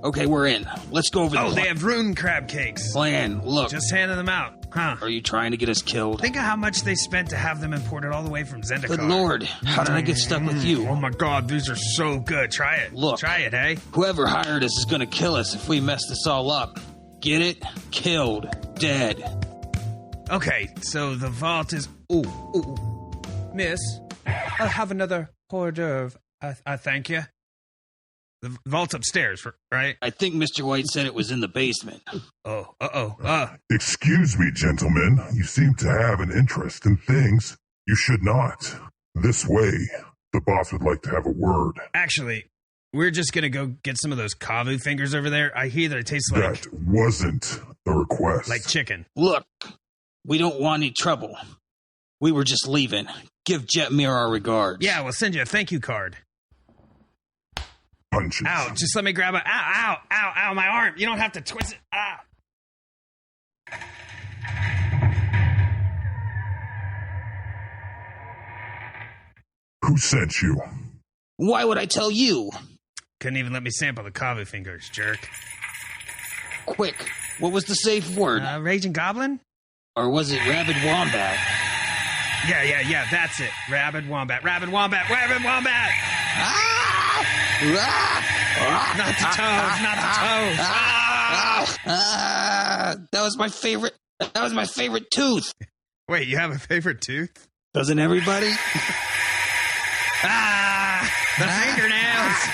Okay, we're in. Let's go over the they have rune crab cakes. plan. Look, Just handing them out. Huh. are you trying to get us killed? Think of how much they spent to have them imported all the way from Zendikar. Good Lord, how did I get stuck with you? Oh my God, these are so good. Try it. Look. Try it, hey? Whoever hired us is gonna kill us if we mess this all up. Get it? Killed. Dead. Okay, so the vault is... Ooh. Miss, I'll have another hors d'oeuvre. I thank you. The vault's upstairs, right? I think Mr. White said it was in the basement. Excuse me, gentlemen. You seem to have an interest in things you should not. This way, the boss would like to have a word. Actually, we're just gonna go get some of those kavu fingers over there. I hear that it tastes like... That wasn't the request. Like chicken. Look, we don't want any trouble. We were just leaving. Give Jetmir our regards. Yeah, we'll send you a thank you card. Punches. Ow, just let me grab ow, my arm. You don't have to twist it. Ah. Who sent you? Why would I tell you? Couldn't even let me sample the kavu fingers, jerk. Quick, what was the safe word? Raging Goblin? Or was it Rabid Wombat? Yeah, that's it. Rabid Wombat. Ah! Not the toes. That was my favorite tooth. Wait, you have a favorite tooth? Doesn't everybody? The fingernails.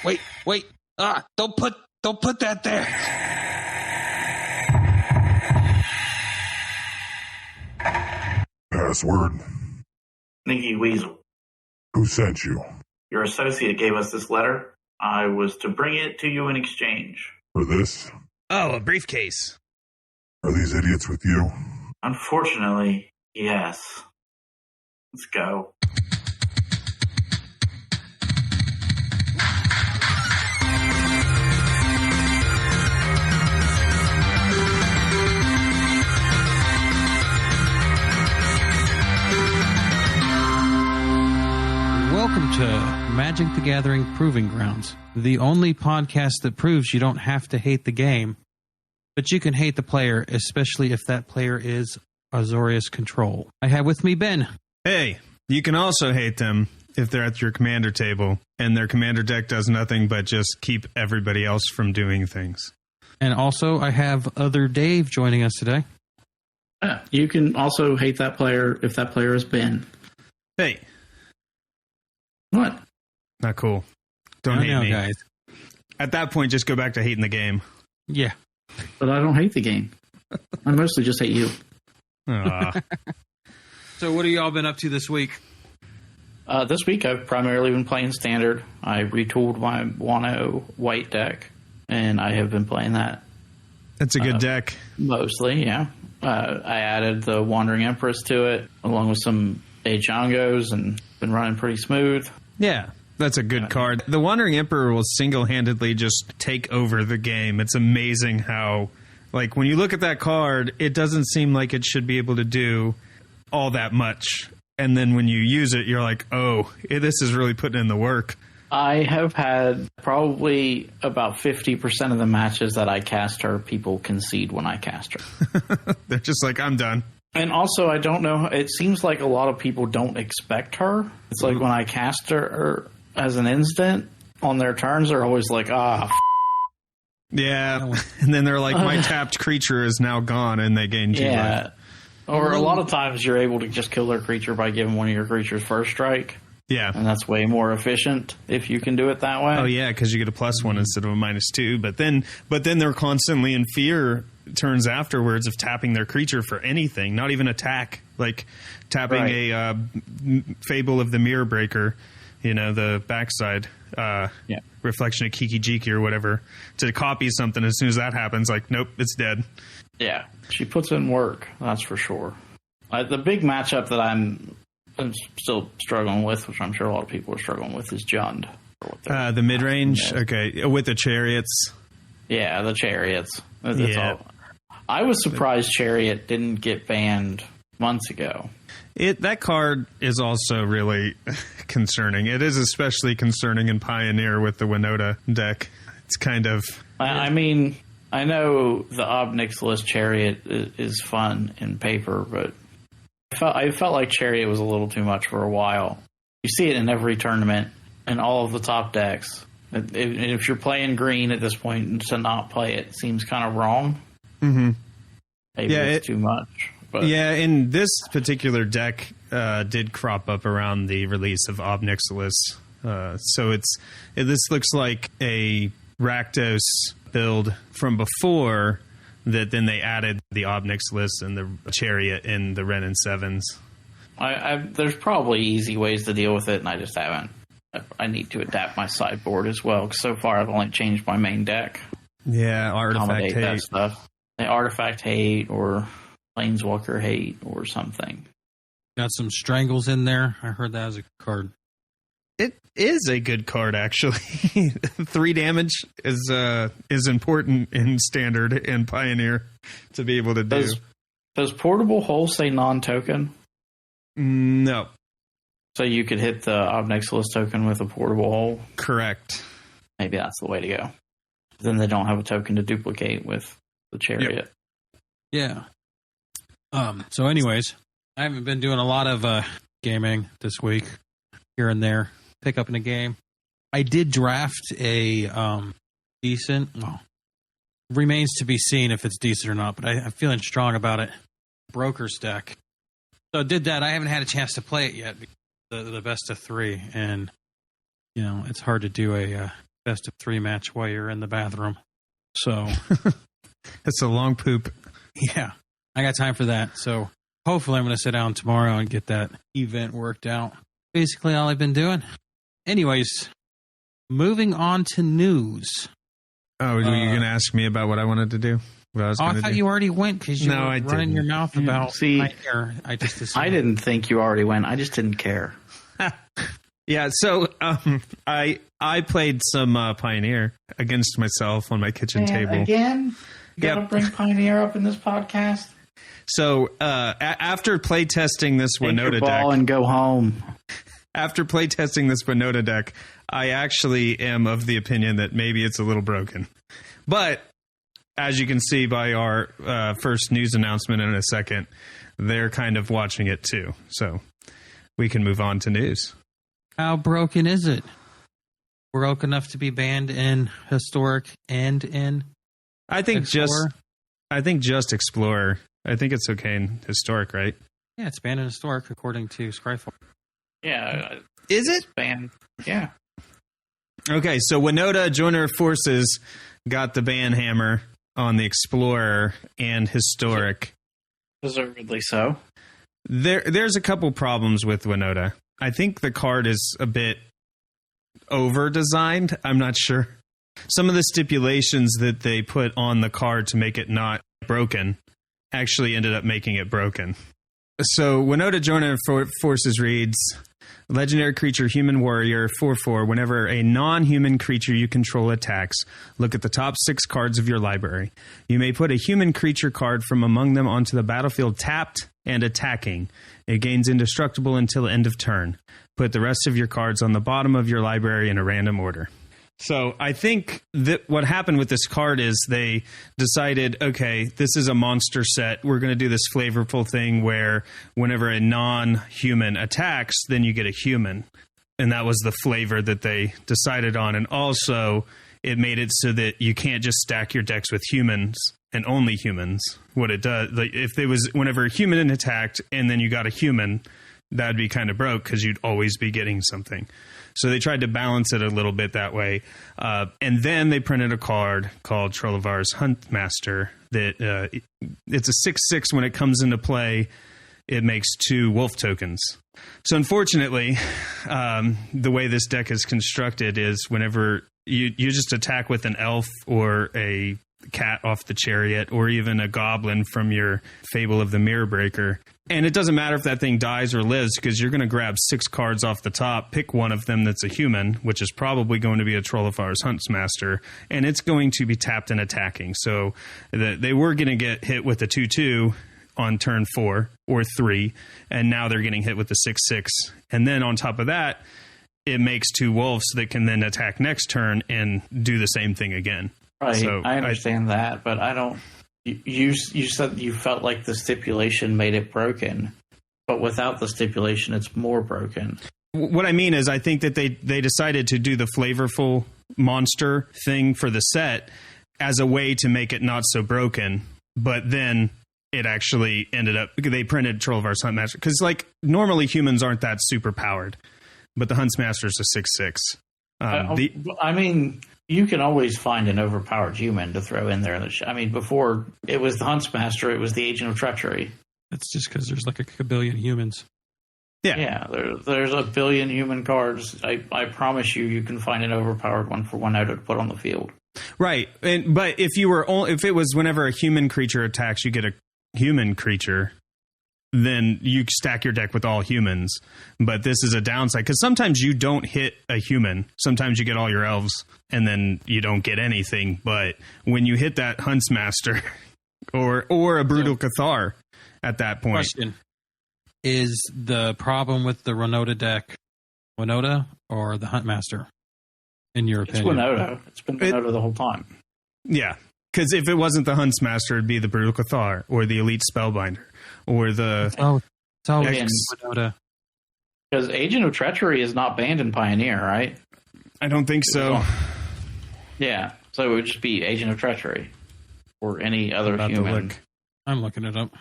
Wait. Don't put that there. Password. Sneaky Weasel. Who sent you? Your associate gave us this letter. I was to bring it to you in exchange. For this? Oh, a briefcase. Are these idiots with you? Unfortunately, yes. Let's go. Welcome to Magic the Gathering Proving Grounds, the only podcast that proves you don't have to hate the game, but you can hate the player, especially if that player is Azorius Control. I have with me Ben. Hey, you can also hate them if they're at your commander table, and their commander deck does nothing but just keep everybody else from doing things. And also, I have other Dave joining us today. You can also hate that player if that player is Ben. Hey. What? Not cool. Don't hate me. Guys. At that point, just go back to hating the game. Yeah. But I don't hate the game. I mostly just hate you. So what have y'all been up to this week? This week, I've primarily been playing Standard. I retooled my Wano white deck, and I have been playing that. That's a good deck. Mostly, yeah. I added the Wandering Empress to it, along with some Ajangos, and been running pretty smooth. Yeah, that's a good card. The Wandering Emperor will single-handedly just take over the game. It's amazing how, like, when you look at that card, it doesn't seem like it should be able to do all that much. And then when you use it, you're like, oh, this is really putting in the work. I have had probably about 50% of the matches that I cast her, people concede when I cast her. They're just like, I'm done. And also, I don't know, it seems like a lot of people don't expect her. It's like when I cast her as an instant, on their turns, they're always like, Yeah, and then they're like, my tapped creature is now gone, and they gain 2 life. Or a lot of times you're able to just kill their creature by giving one of your creatures first strike. Yeah. And that's way more efficient if you can do it that way. Oh, yeah, because you get a +1 instead of a -2. But then they're constantly in fear turns afterwards of tapping their creature for anything, not even attack. Like tapping a Fable of the Mirror Breaker, the backside reflection of Kiki Jiki or whatever, to copy something. As soon as that happens, like, nope, it's dead. Yeah, she puts in work, that's for sure. The big matchup that I'm still struggling with, which I'm sure a lot of people are struggling with, is Jund. The mid-range? Okay, with the chariots. Yeah, the chariots. That's all. I was surprised Chariot didn't get banned months ago. That card is also really concerning. It is especially concerning in Pioneer with the Winota deck. It's kind of... I mean, I know the Ob Nixilis Chariot is fun in paper, but I felt like Chariot was a little too much for a while. You see it in every tournament and all of the top decks. If you're playing green at this point, to not play it seems kind of wrong. Mm-hmm. Maybe it's too much. But. Yeah, and this particular deck did crop up around the release of Ob Nixilis. So this looks like a Rakdos build from before that then they added the Ob Nixilis and the Chariot in the Ren and Sevens. There's probably easy ways to deal with it, and I just haven't. I need to adapt my sideboard as well, because so far I've only changed my main deck. Yeah, Artifact Hate. That stuff. The Artifact Hate or Planeswalker Hate or something. Got some Strangles in there. I heard that as a card. It is a good card, actually. 3 damage is important in Standard and Pioneer to be able to do. Does Portable Hole say non-token? No. So you could hit the Ob Nixilis token with a Portable Hole? Correct. Maybe that's the way to go. Then they don't have a token to duplicate with the Chariot. Yep. Yeah. So anyways, I haven't been doing a lot of gaming this week, here and there. Pick up in a game. I did draft a decent. Well, remains to be seen if it's decent or not, but I'm feeling strong about it. Broker's deck. So I did that. I haven't had a chance to play it yet. The best of 3, and it's hard to do a best of 3 match while you're in the bathroom. So it's a long poop. Yeah, I got time for that. So hopefully I'm going to sit down tomorrow and get that event worked out. Basically all I've been doing. Anyways, moving on to news. Oh, were you going to ask me about what I wanted to do? I thought you already went because you were running your mouth about Pioneer. I just assumed. I didn't think you already went. I just didn't care. Yeah, so I played some Pioneer against myself on my kitchen table. Again? You got to bring Pioneer up in this podcast? So after playtesting this Winota deck... and go home. After playtesting this Winota deck, I actually am of the opinion that maybe it's a little broken. But... as you can see by our first news announcement in a second, they're kind of watching it too. So we can move on to news. How broken is it? Broke enough to be banned in Historic and in Explorer? I think just Explorer. I think it's okay in Historic, right? Yeah, it's banned in Historic according to Scryfall. Yeah. Is it? Banned. Yeah. Okay, so Winota Joiner Forces got the ban hammer on the Explorer and Historic. Deservedly so. There's a couple problems with Winota. I think the card is a bit over-designed. I'm not sure. Some of the stipulations that they put on the card to make it not broken actually ended up making it broken. So Winota Joiner Forces reads... legendary creature, human warrior, 4/4. Whenever a non-human creature you control attacks, look at the top 6 cards of your library. You may put a human creature card from among them onto the battlefield tapped and attacking. It gains indestructible until end of turn. Put the rest of your cards on the bottom of your library in a random order. So I think that what happened with this card is they decided, okay, this is a monster set. We're going to do this flavorful thing where whenever a non-human attacks, then you get a human. And that was the flavor that they decided on. And also, it made it so that you can't just stack your decks with humans and only humans. What it does, like if there was whenever a human attacked and then you got a human, that'd be kind of broke because you'd always be getting something. So they tried to balance it a little bit that way. And then they printed a card called Trollivar's Huntmaster that it's a 6/6 when it comes into play. It makes 2 wolf tokens. So unfortunately, the way this deck is constructed is whenever you just attack with an elf or a cat off the Chariot or even a goblin from your Fable of the Mirror Breaker. And it doesn't matter if that thing dies or lives because you're going to grab 6 cards off the top, pick one of them that's a human, which is probably going to be a Trollivar's Huntsmaster, and it's going to be tapped and attacking. So they were going to get hit with a 2/2 on turn 4 or 3, and now they're getting hit with the 6/6. And then on top of that, it makes 2 wolves that can then attack next turn and do the same thing again. Right, So I understand that, but I don't. You said you felt like the stipulation made it broken, but without the stipulation, it's more broken. What I mean is, I think that they decided to do the flavorful monster thing for the set as a way to make it not so broken, but then it actually ended up, they printed Troll of Our Huntmaster, because like normally humans aren't that super powered, but the Huntsmaster's a 6/6. I mean, you can always find an overpowered human to throw in there. I mean, before it was the Huntsmaster, it was the Agent of Treachery. That's just because there's like a billion humans. Yeah, there's a billion human cards. I promise you can find an overpowered one for Winota to put on the field. Right, but if it was whenever a human creature attacks, you get a human creature, then you stack your deck with all humans. But this is a downside because sometimes you don't hit a human. Sometimes you get all your elves, and then you don't get anything. But when you hit that Huntsmaster or a Brutal Cathar at that point. Question. Is the problem with the Winota deck Winota or the Huntmaster, in your opinion? It's Winota. It's been Winota the whole time. Yeah, because if it wasn't the Huntsmaster, it'd be the Brutal Cathar or the Elite Spellbinder or the... It's always Winota. Because Agent of Treachery is not banned in Pioneer, right? I don't think so. Yeah, so it would just be Agent of Treachery or any other human. I'm looking it up.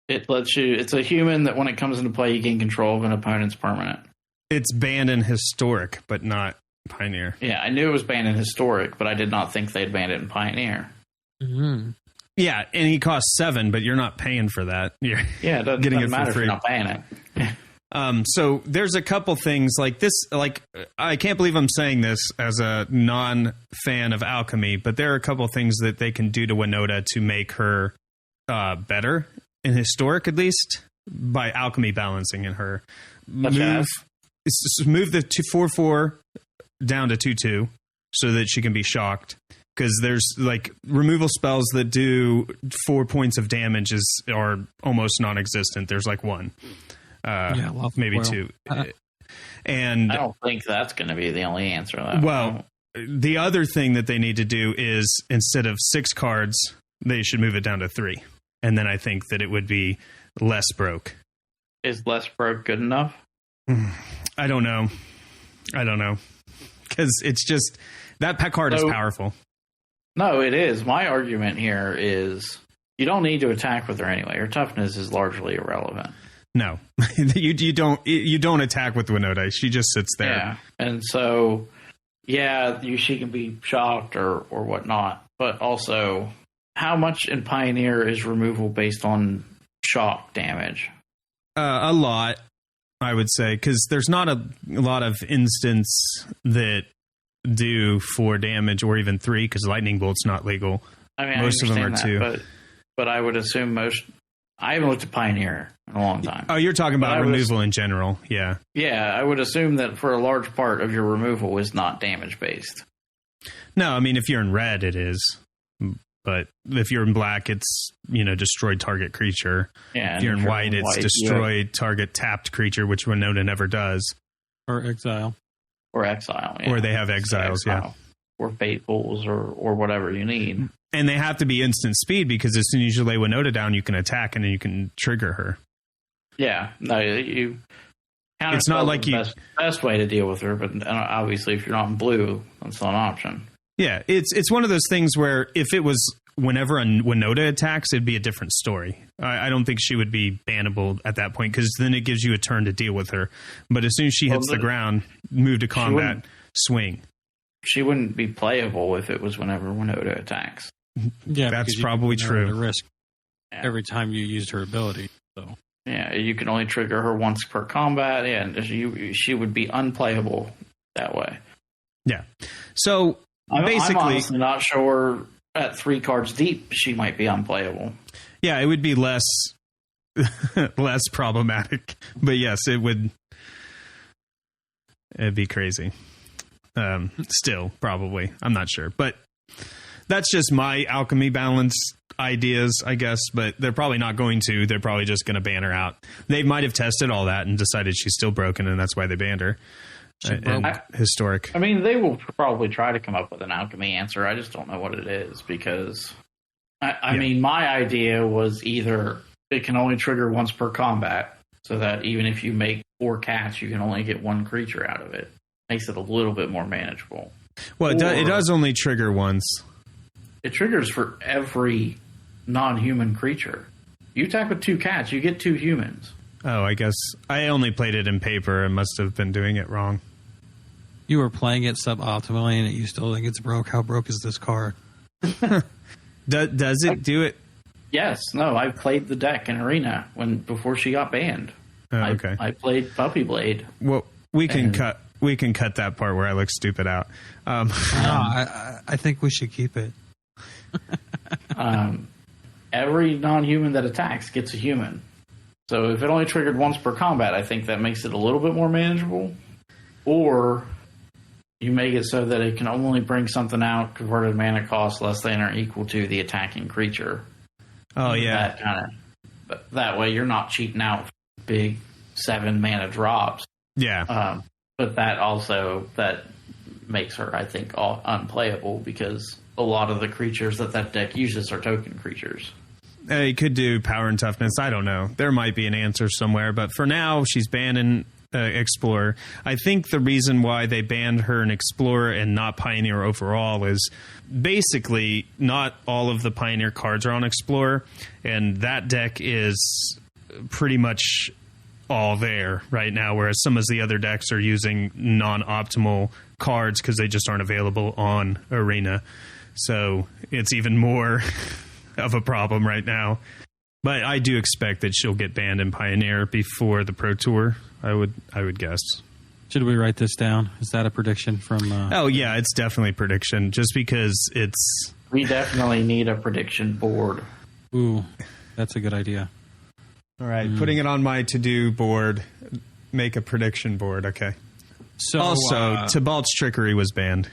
It lets you. It's a human that when it comes into play, you gain control of an opponent's permanent. It's banned in Historic, but not Pioneer. Yeah, I knew it was banned in Historic, but I did not think they'd banned it in Pioneer. Mm-hmm. Yeah, and he costs 7, but you're not paying for that. You're it doesn't matter if you're not paying it. So there's a couple things like this. Like, I can't believe I'm saying this as a non-fan of Alchemy, but there are a couple things that they can do to Winota to make her better. In Historic, at least, by Alchemy balancing in her. Move the 4/4 down to 2/2 so that she can be shocked. Because there's like removal spells that do 4 points of damage are almost non-existent. There's like 1, maybe 2, and I don't think that's going to be the only answer to that. Well, the other thing that they need to do is instead of 6 cards, they should move it down to 3. And then I think that it would be less broke. Is less broke good enough? I don't know. Because it's just, that card is powerful. No, it is. My argument here is you don't need to attack with her anyway. Her toughness is largely irrelevant. No, you don't attack with Winota. She just sits there. Yeah, and so she can be shocked or whatnot, but also, how much in Pioneer is removal based on shock damage? A lot, I would say, because there's not a lot of instants that do 4 damage or even 3, because Lightning Bolt's not legal. I mean, most of them are 2. But I would assume most... I haven't looked at Pioneer in a long time. Oh, you're talking about removal in general, yeah. Yeah, I would assume that for a large part of your removal is not damage-based. No, I mean, if you're in red, it is. But if you're in black, it's, destroyed target creature. Yeah, if you're in white, it's destroyed target tapped creature, which Winota never does. Or exile. Or exile, yeah. Or they have exiles, yeah. Or fate pools or whatever you need. And they have to be instant speed, because as soon as you lay Winota down, you can attack and then you can trigger her. Yeah, no, it's not like best way to deal with her, but obviously if you're not in blue, that's not an option. Yeah, it's one of those things where if it was whenever a Winota attacks, it'd be a different story. I don't think she would be bannable at that point, because then it gives you a turn to deal with her. But as soon as she hits the ground, move to combat, swing. She wouldn't be playable if it was whenever Winota attacks. Yeah, that's probably true. Risk every time you used her ability. So yeah, you can only trigger her once per combat. Yeah, and she would be unplayable that way. Yeah. So basically, I'm honestly not sure at 3 cards deep she might be unplayable. Yeah, it would be less problematic, but yes, it'd be crazy. Still, probably. I'm not sure, but that's just my alchemy balance ideas, I guess, but they're probably not going to. They're probably just going to ban her out. They might have tested all that and decided she's still broken, and that's why they banned her. and historic. I mean, they will probably try to come up with an alchemy answer. I just don't know what it is because, I mean, my idea was either it can only trigger once per combat, so that even if you make 4 cats, you can only get 1 creature out of it. Makes it a little bit more manageable. Well, it does only trigger once. It triggers for every non-human creature. You attack with 2 cats, you get 2 humans. Oh, I guess I only played it in paper and must have been doing it wrong. You were playing it suboptimally and you still think it's broke. How broke is this card? Does it do it? Yes. No, I played the deck in Arena before she got banned. Oh, okay. I played Puppy Blade. Well, we can cut that part where I look stupid out. I think we should keep it. Every non-human that attacks gets a human. So if it only triggered once per combat, I think that makes it a little bit more manageable. Or you make it so that it can only bring something out converted mana cost less than or equal to the attacking creature. Oh, yeah. That way you're not cheating out big 7 mana drops. Yeah. But that makes her, I think, unplayable because a lot of the creatures that deck uses are token creatures. You could do power and toughness. I don't know. There might be an answer somewhere, but for now, she's banned in Explorer. I think the reason why they banned her in Explorer and not Pioneer overall is basically not all of the Pioneer cards are on Explorer, and that deck is pretty much all there right now, whereas some of the other decks are using non-optimal cards because they just aren't available on Arena. So it's even more of a problem right now. But I do expect that she'll get banned in Pioneer before the Pro Tour, I would guess. Should we write this down? Is that a prediction from... Oh, yeah, it's definitely a prediction, just because it's... We definitely need a prediction board. Ooh, that's a good idea. All right, putting it on my to-do board, make a prediction board, okay. So, also, Tybalt's Trickery was banned,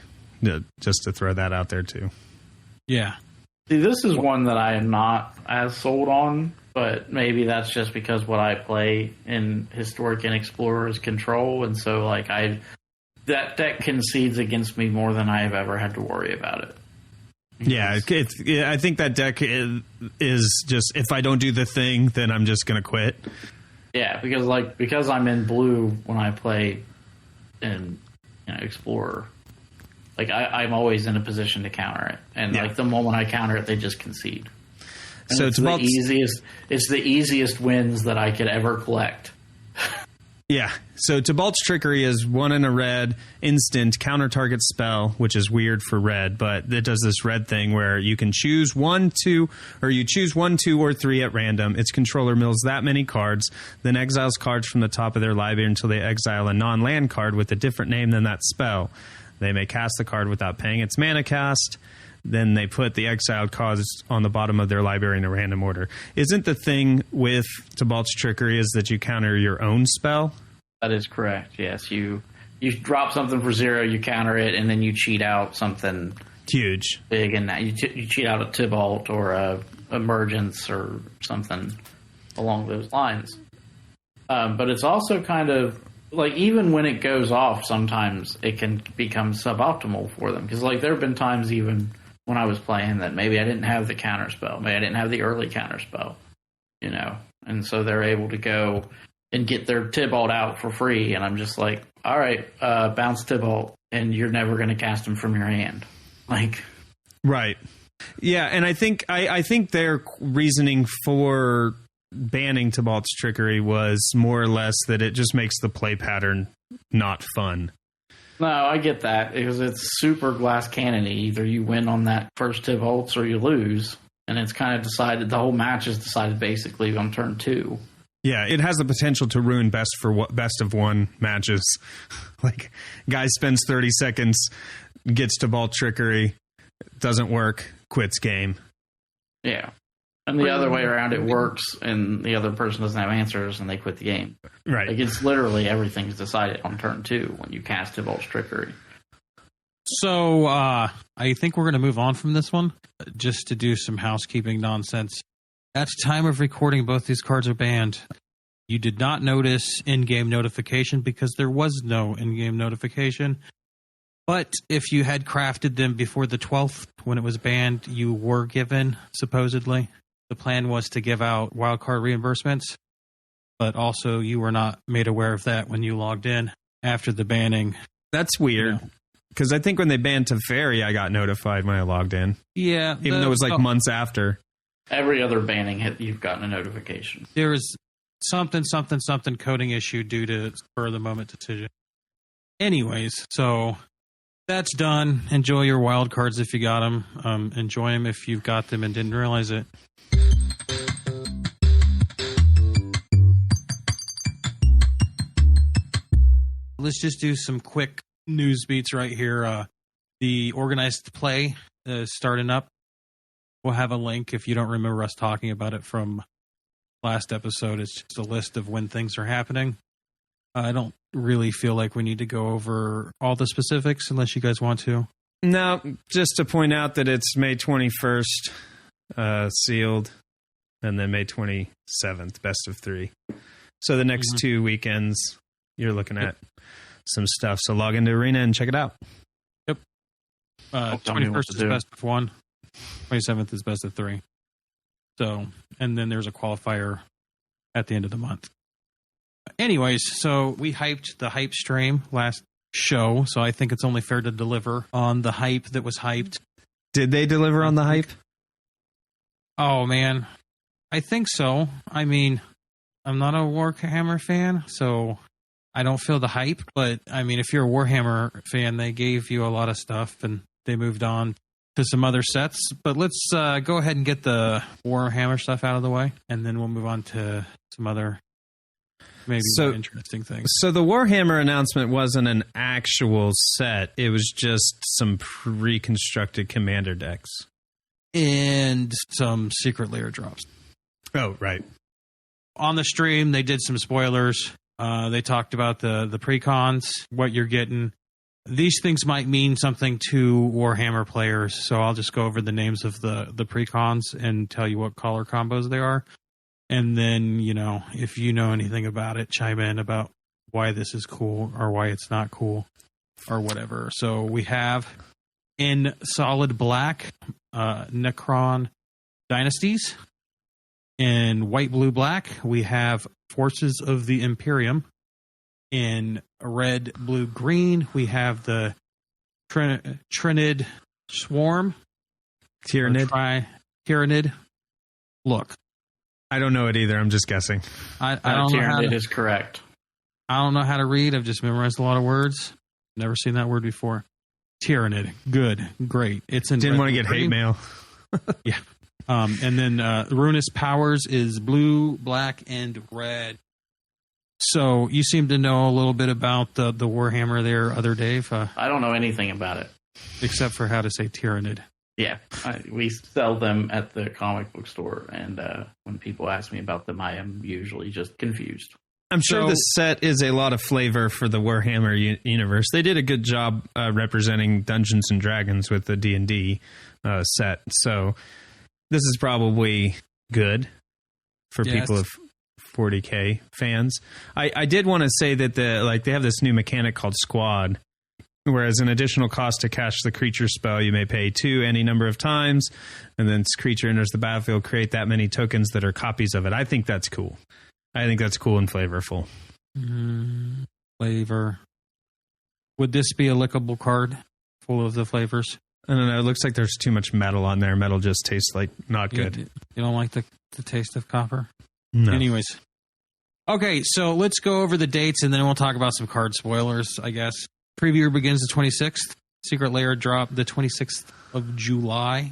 just to throw that out there, too. Yeah. See, this is one that I am not as sold on, but maybe that's just because what I play in Historic and Explorer is Control, and so that deck concedes against me more than I have ever had to worry about it. Yeah, I think that deck is just, if I don't do the thing, then I'm just going to quit. Yeah, because I'm in blue when I play in Explorer. I'm always in a position to counter it, and the moment I counter it, they just concede. And so it's the easiest wins that I could ever collect. Yeah. So Tybalt's Trickery is 1 in a red instant counter target spell, which is weird for red, but it does this red thing where you can choose 1, 2, or you choose 1, 2, or 3 at random. Its controller mills that many cards, then exiles cards from the top of their library until they exile a non-land card with a different name than that spell. They may cast the card without paying its mana cost. Then they put the exiled cards on the bottom of their library in a random order. Isn't the thing with Tybalt's Trickery is that you counter your own spell? That is correct, yes. You drop something for 0, you counter it, and then you cheat out something huge. Big, and you cheat out a Tybalt or a Emergence or something along those lines. But it's also kind of... even when it goes off, sometimes it can become suboptimal for them. Because, there have been times even when I was playing that maybe I didn't have the counter spell. Maybe I didn't have the early counter spell, And so they're able to go and get their Tybalt out for free. And I'm just like, all right, bounce Tybalt, and you're never going to cast him from your hand. Right. Yeah, and I think their reasoning for... banning Tybalt's Trickery was more or less that it just makes the play pattern not fun. No, I get that, because it's super glass cannon-y. Either you win on that first Tybalt's or you lose, and it's kind of decided, the whole match is decided basically on turn 2. Yeah, it has the potential to ruin best of 1 matches. Guy spends 30 seconds, gets Tybalt's Trickery, doesn't work, quits game. Yeah. And the other way around, it works, and the other person doesn't have answers, and they quit the game. Right. It's literally everything's decided on turn 2 when you cast Tybalt's Trickery. So, I think we're going to move on from this one, just to do some housekeeping nonsense. At the time of recording, both these cards are banned. You did not notice in-game notification because there was no in-game notification. But if you had crafted them before the 12th, when it was banned, you were given, supposedly. The plan was to give out wildcard reimbursements, but also you were not made aware of that when you logged in after the banning. That's weird. Because I think when they banned Teferi, I got notified when I logged in. Yeah. Even though it was like months after. Every other banning, you've gotten a notification. There was something coding issue due to spur of the moment decision. Anyways, so that's done. Enjoy your wild cards if you got them. Enjoy them if you've got them and didn't realize it. Let's just do some quick news beats right here. The organized play is starting up. We'll have a link if you don't remember us talking about it from last episode. It's just a list of when things are happening. I don't really feel like we need to go over all the specifics unless you guys want to. No, just to point out that it's May 21st sealed, and then May 27th, best of 3. So the next 2 weekends, you're looking at some stuff. So log into Arena and check it out. Yep. 21st is best of 1. 27th is best of 3. So, and then there's a qualifier at the end of the month. Anyways, so we hyped the hype stream last show, so I think it's only fair to deliver on the hype that was hyped. Did they deliver on the hype? Oh, man. I think so. I mean, I'm not a Warhammer fan, so I don't feel the hype, but I mean, if you're a Warhammer fan, they gave you a lot of stuff and they moved on to some other sets. But let's go ahead and get the Warhammer stuff out of the way, and then we'll move on to some other maybe more interesting things. So the Warhammer announcement wasn't an actual set. It was just some pre-constructed commander decks. And some secret layer drops. Oh, right. On the stream, they did some spoilers. They talked about the pre-cons, what you're getting. These things might mean something to Warhammer players, so I'll just go over the names of the pre-cons and tell you what color combos they are. And then, you know, if you know anything about it, chime in about why this is cool or why it's not cool or whatever. So we have in solid black, Necron Dynasties. In white, blue, black, we have Forces of the Imperium. In red, blue, green, we have the Trinid Swarm. Tyrannid. Look. I don't know it either. I'm just guessing. I don't know how Tyrannid is correct. I don't know how to read. I've just memorized a lot of words. Never seen that word before. Tyrannid. Good. Great. It's in Didn't want to get hate mail. Yeah. And then Ruinous Powers is blue, black, and red. So you seem to know a little bit about the Warhammer there, Other Dave. I don't know anything about it. Except for how to say Tyrannid. Yeah. We sell them at the comic book store, and when people ask me about them, I am usually just confused. I'm sure the set is a lot of flavor for the Warhammer universe. They did a good job representing Dungeons and Dragons with the D&D set. So this is probably good for people of 40K fans. I did want to say that they have this new mechanic called Squad, whereas an additional cost to cast the creature spell, you may pay 2 any number of times, and then this creature enters the battlefield, create that many tokens that are copies of it. I think that's cool. I think that's cool and flavorful. Flavor. Would this be a lickable card full of the flavors? I don't know. It looks like there's too much metal on there. Metal just tastes like not good. You don't like the taste of copper? No. Anyways. Okay, so let's go over the dates, and then we'll talk about some card spoilers, I guess. Preview begins the 26th. Secret Lair drop the 26th of July.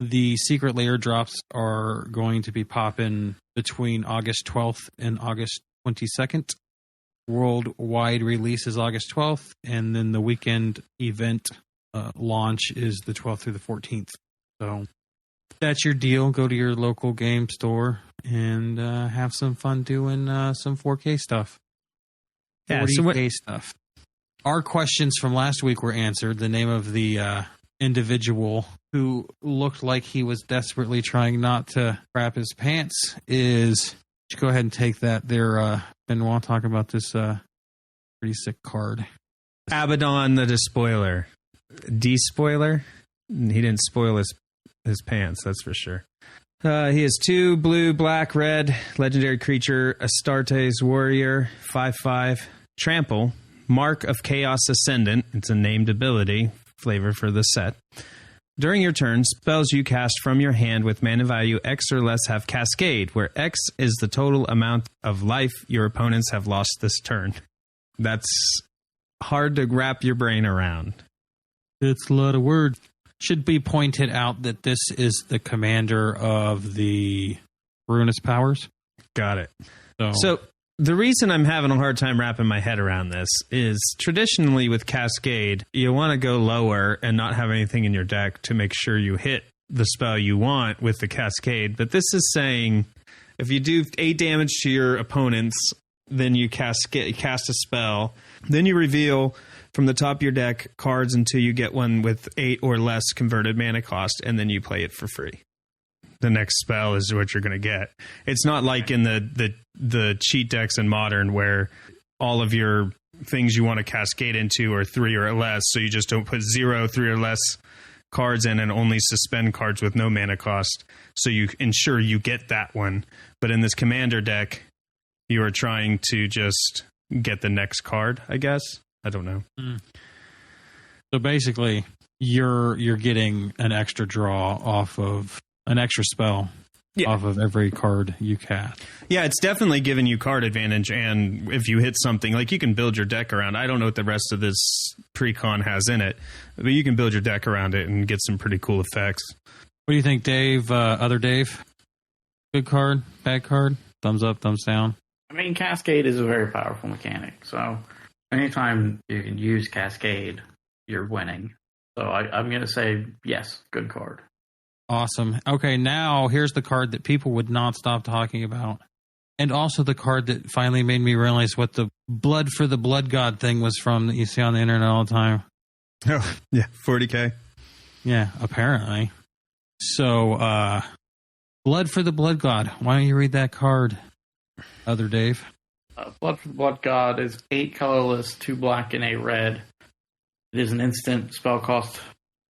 The Secret Lair drops are going to be popping between August 12th and August 22nd. Worldwide release is August 12th, and then the weekend event launch is the 12th through the 14th. So that's your deal. Go to your local game store and have some fun doing some 4K stuff. 40K stuff. Our questions from last week were answered. The name of the individual who looked like he was desperately trying not to crap his pants is Just go ahead and take that there, Benoit. Talk about this pretty sick card. Abaddon the Despoiler. Despoiler? He didn't spoil his pants, that's for sure. He has 2 blue, black, red, legendary creature, Astartes Warrior, 5/5, Trample, Mark of Chaos Ascendant. It's a named ability, flavor for the set. During your turn, spells you cast from your hand with mana value X or less have Cascade, where X is the total amount of life your opponents have lost this turn. That's hard to wrap your brain around. It's a lot of words. Should be pointed out that this is the commander of the Ruinous Powers. Got it. So the reason I'm having a hard time wrapping my head around this is traditionally with Cascade, you want to go lower and not have anything in your deck to make sure you hit the spell you want with the Cascade. But this is saying if you do 8 damage to your opponents, then you cast a spell, then you reveal from the top of your deck cards until you get one with 8 or less converted mana cost, and then you play it for free. The next spell is what you're going to get. It's not like in the cheat decks in Modern where all of your things you want to cascade into are 3 or less, so you just don't put 0, 3 or less cards in and only suspend cards with no mana cost, so you ensure you get that one. But in this commander deck, you are trying to just get the next card, I guess. I don't know. So basically, you're getting an extra draw off of an extra spell off of every card you cast. Yeah, it's definitely giving you card advantage, and if you hit something, like you can build your deck around. I don't know what the rest of this pre-con has in it, but you can build your deck around it and get some pretty cool effects. What do you think, Dave? Other Dave? Good card? Bad card? Thumbs up, thumbs down? I mean, Cascade is a very powerful mechanic, so anytime you can use Cascade, you're winning. So I'm going to say, yes, good card. Awesome. Okay, now here's the card that people would not stop talking about. And also the card that finally made me realize what the Blood for the Blood God thing was from that you see on the internet all the time. Oh, yeah, 40K. Yeah, apparently. So, Blood for the Blood God. Why don't you read that card, Other Dave? Blood for the Blood God is 8 colorless, 2 black, and 8 red. It is an instant spell cost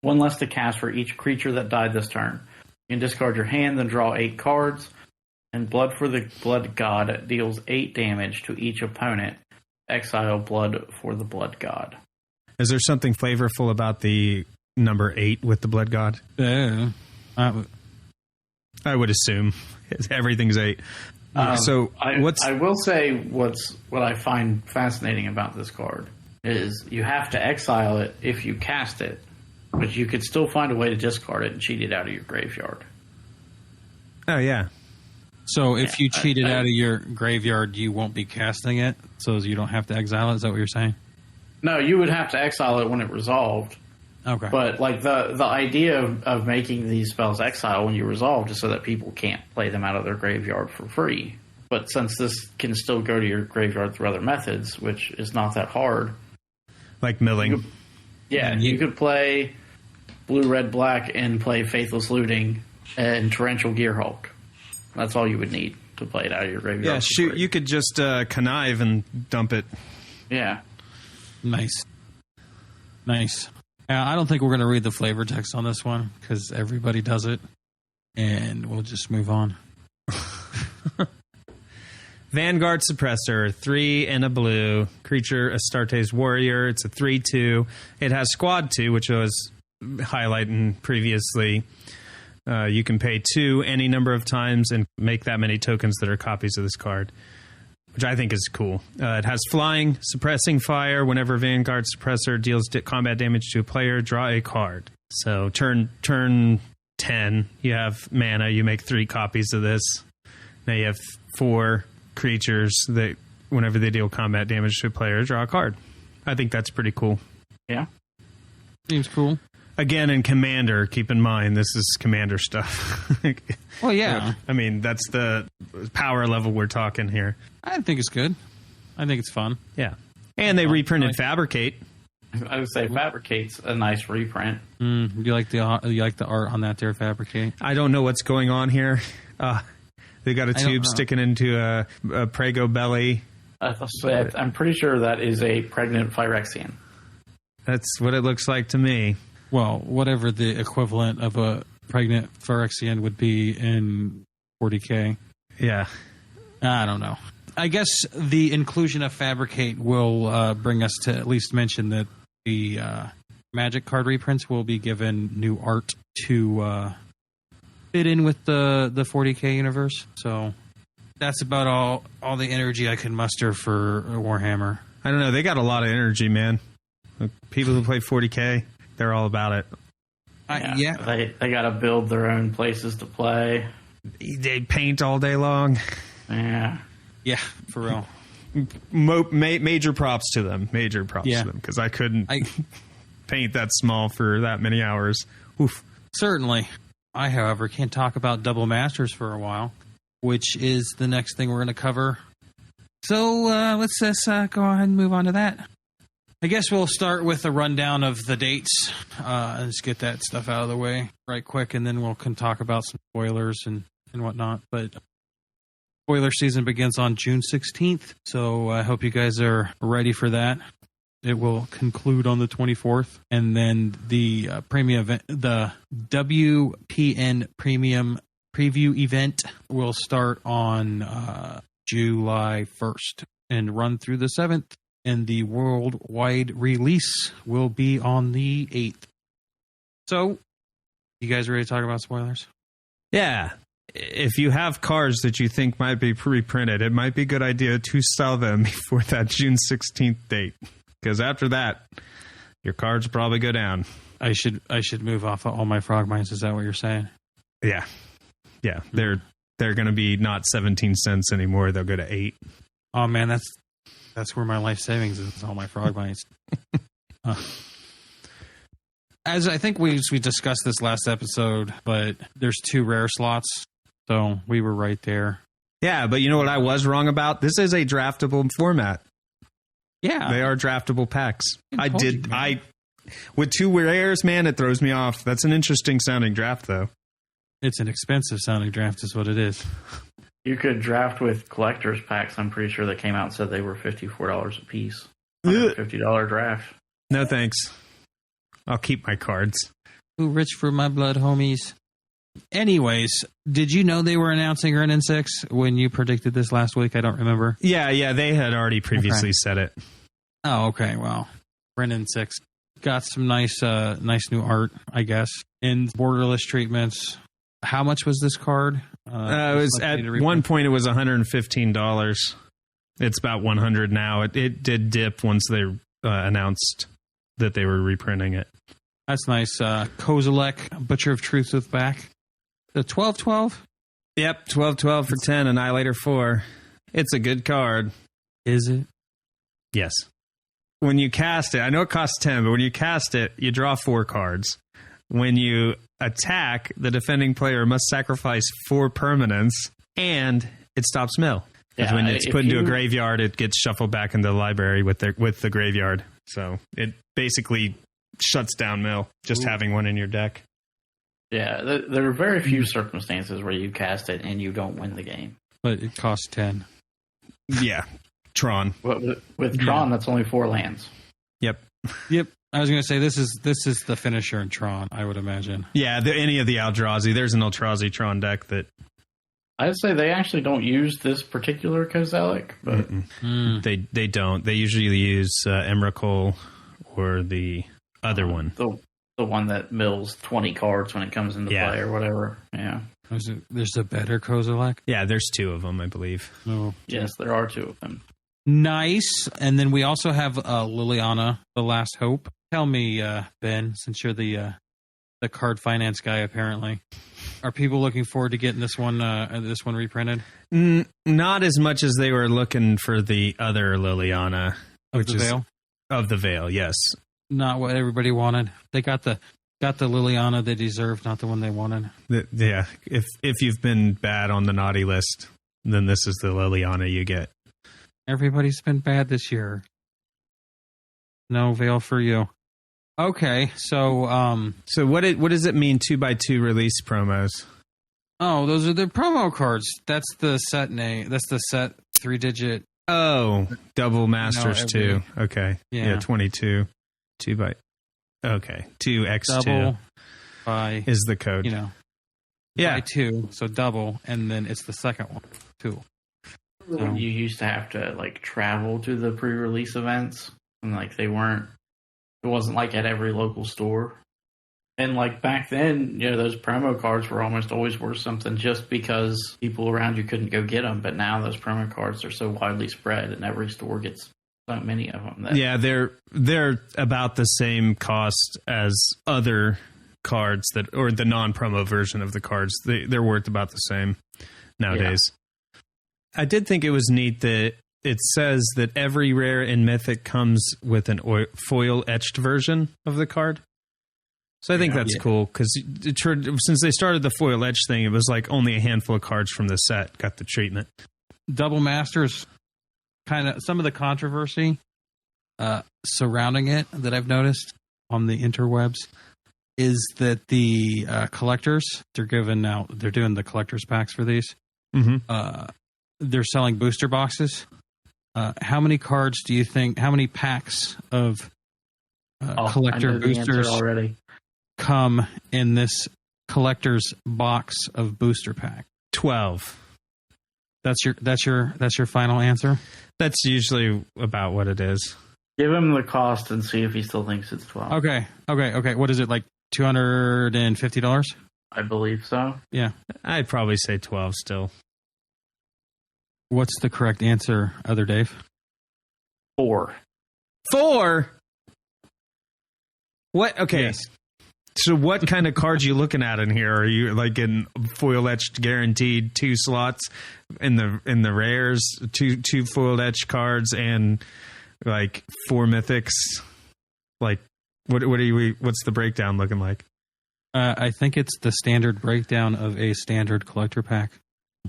1 less to cast for each creature that died this turn. You can discard your hand and draw 8 cards. And Blood for the Blood God deals 8 damage to each opponent. Exile Blood for the Blood God. Is there something flavorful about the number 8 with the Blood God? I would assume everything's 8. So I will say what I find fascinating about this card is you have to exile it if you cast it, but you could still find a way to discard it and cheat it out of your graveyard. Oh, yeah. So if you cheat it out of your graveyard, you won't be casting it, so you don't have to exile it? Is that what you're saying? No, you would have to exile it when it resolved. Okay. But like the idea of making these spells exile when you resolve is so that people can't play them out of their graveyard for free. But since this can still go to your graveyard through other methods, which is not that hard. Like milling. You could play blue, red, black and play Faithless Looting and Torrential Gearhulk. That's all you would need to play it out of your graveyard. Yeah, shoot, you could just connive and dump it. Yeah. Nice. I don't think we're going to read the flavor text on this one because everybody does it, and we'll just move on. Vanguard Suppressor, 3 and a blue. Creature, Astartes Warrior. It's a 3/2. It has Squad 2, which I was highlighting previously. You can pay 2 any number of times and make that many tokens that are copies of this card, which I think is cool. It has Flying, Suppressing Fire. Whenever Vanguard Suppressor deals combat damage to a player, draw a card. So turn 10, you have mana. You make 3 copies of this. Now you have 4 creatures that whenever they deal combat damage to a player, draw a card. I think that's pretty cool. Yeah. Seems cool. Again, in Commander, keep in mind, this is Commander stuff. Well, yeah. I mean, that's the power level we're talking here. I think it's good. I think it's fun. Yeah. And they reprinted Fabricate. I would say Fabricate's a nice reprint. You like the art on that there, Fabricate? I don't know what's going on here. They got a tube sticking into a Prego belly. I'm pretty sure that is a pregnant Phyrexian. That's what it looks like to me. Well, whatever the equivalent of a pregnant Phyrexian would be in 40K. Yeah. I don't know. I guess the inclusion of Fabricate will bring us to at least mention that the Magic card reprints will be given new art to fit in with the 40K universe. So that's about all the energy I can muster for Warhammer. I don't know. They got a lot of energy, man. People who play 40K, they're all about it. Yeah. They got to build their own places to play. They paint all day long. Yeah. Yeah, for real. Major props to them. Major props to them. Because I couldn't paint that small for that many hours. Oof. Certainly. I, however, can't talk about Double Masters for a while, which is the next thing we're going to cover. So let's just go ahead and move on to that. I guess we'll start with a rundown of the dates. Let's get that stuff out of the way right quick, and then we can talk about some spoilers and whatnot. But spoiler season begins on June 16th, so I hope you guys are ready for that. It will conclude on the 24th, and then the premium event, the WPN Premium Preview event, will start on July 1st and run through the 7th. And the worldwide release will be on the 8th. So, you guys ready to talk about spoilers? Yeah. If you have cards that you think might be pre-printed, it might be a good idea to sell them before that June 16th date. Because after that, your cards probably go down. I should move off of all my frog mines. Is that what you're saying? Yeah. Yeah. They're going to be not 17 cents anymore. They'll go to 8. Oh, man, that's where my life savings is, all my frog mites. As I think we discussed this last episode, but there's 2 rare slots, so we were right there. Yeah, but you know what I was wrong about? This is a draftable format. Yeah. They are draftable packs. With 2 rares, man, it throws me off. That's an interesting sounding draft, though. It's an expensive sounding draft is what it is. You could draft with collector's packs. I'm pretty sure they came out and said they were $54 a piece. $50 draft. No thanks. I'll keep my cards. Too rich for my blood, homies. Anyways, did you know they were announcing Renin 6 when you predicted this last week? I don't remember. Yeah, they had already previously said it. Oh, okay. Well, Renin 6 got some nice new art, I guess, in borderless treatments. How much was this card? It was at one point it was $115. It's about $100 now. It did dip once they announced that they were reprinting it. That's nice. Kozilek, Butcher of Truth with back. The 12/12? Yep, 12/12 for 10, Annihilator 4. It's a good card. Is it? Yes. When you cast it, I know it costs 10, but when you cast it, you draw 4 cards. When you attack, the defending player must sacrifice 4 permanents, and it stops mill. Because when it's put into a graveyard, it gets shuffled back into the library with the graveyard. So it basically shuts down mill, just having one in your deck. Yeah, there are very few circumstances where you cast it and you don't win the game. But it costs 10. Yeah, Tron. With Tron, that's only 4 lands. Yep. I was going to say this is the finisher in Tron, I would imagine. Yeah, any of the Eldrazi. There's an Eldrazi Tron deck that I'd say they actually don't use this particular Kozilek, but they don't. They usually use Emrakul or the other one. The one that mills 20 cards when it comes into play or whatever. Yeah. There's a better Kozilek? Yeah, there's 2 of them, I believe. Oh. Yes, there are 2 of them. Nice. And then we also have Liliana, The Last Hope. Tell me, Ben, since you're the card finance guy, apparently. Are people looking forward to getting this one reprinted? Not as much as they were looking for the other Liliana. Of the Veil? Of the Veil, yes. Not what everybody wanted. They got the Liliana they deserved, not the one they wanted. Yeah. If you've been bad on the naughty list, then this is the Liliana you get. Everybody's been bad this year. No Veil for you. Okay, so what does it mean 2x2 release promos? Oh, those are the promo cards. That's the set name. That's the set 3-digit. Oh, double masters 2. Okay. Yeah. 22. 2 by. Okay. 2x2 Double by is the code. By 2, so double, and then it's the second one, 2. So, you used to have to like travel to the pre-release events, and like it wasn't like at every local store. And like back then, those promo cards were almost always worth something just because people around you couldn't go get them. But now those promo cards are so widely spread, and every store gets so many of them. They're about the same cost as other cards or the non-promo version of the cards. They're worth about the same nowadays. Yeah. I did think it was neat that it says that every rare and mythic comes with an foil etched version of the card. So I think that's cool because since they started the foil edge thing, it was like only a handful of cards from the set got the treatment. Double Masters, kind of some of the controversy surrounding it that I've noticed on the interwebs is that the collectors, they're doing the collector's packs for these. Mm-hmm. They're selling booster boxes. How many cards do you think, how many packs of collector boosters already come in this collector's box of booster pack? 12. That's your final answer? That's usually about what it is. Give him the cost and see if he still thinks it's 12. Okay. What is it, like $250? I believe so. Yeah. I'd probably say 12 still. What's the correct answer, other Dave? 4. 4? What? Okay. Yes. So what kind of cards are you looking at in here? Are you like in foil etched guaranteed 2 slots in the rares, two foil etched cards and like 4 mythics? Like what's the breakdown looking like? I think it's the standard breakdown of a standard collector pack.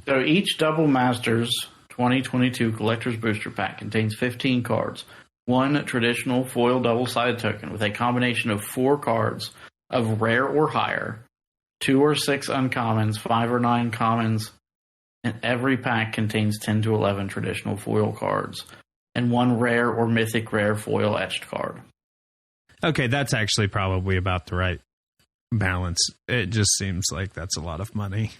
So each Double Masters 2022 Collector's Booster Pack contains 15 cards, 1 traditional foil double-sided token with a combination of 4 cards of rare or higher, 2 or 6 uncommons, 5 or 9 commons, and every pack contains 10 to 11 traditional foil cards, and 1 rare or mythic rare foil etched card. Okay, that's actually probably about the right balance. It just seems like that's a lot of money.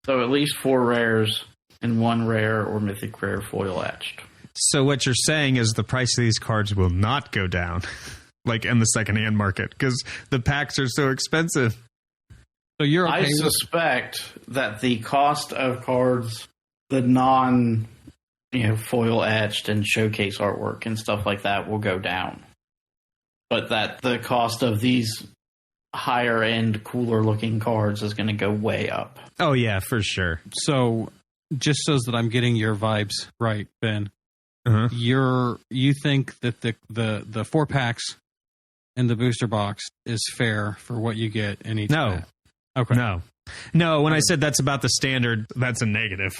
So at least 4 rares and 1 rare or mythic rare foil etched. So what you're saying is the price of these cards will not go down, like in the secondhand market, because the packs are so expensive. So you're okay I suspect that the cost of cards, the non, foil etched and showcase artwork and stuff like that will go down, but that the cost of these higher end, cooler looking cards is going to go way up. Oh yeah, for sure. So just so that I'm getting your vibes right, Ben, you think that the 4 packs in the booster box is fair for what you get in each pack? Okay. No, when I said that's about the standard, that's a negative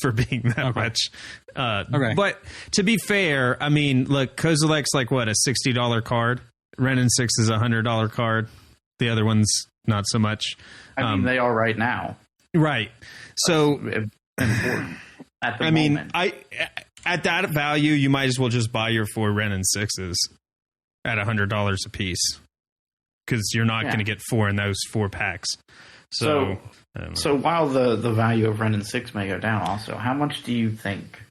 for being that much. Okay. But to be fair, I mean, look, Kozilek's like what, a $60 card? Ren and 6 is a $100 card. The other one's not so much. I mean, they are right now. Right. So, important at the moment. At that value, you might as well just buy your 4 Ren and 6s at $100 a piece, because you're not going to get 4 in those 4 packs. So while the value of Ren and 6 may go down, also, how much do you think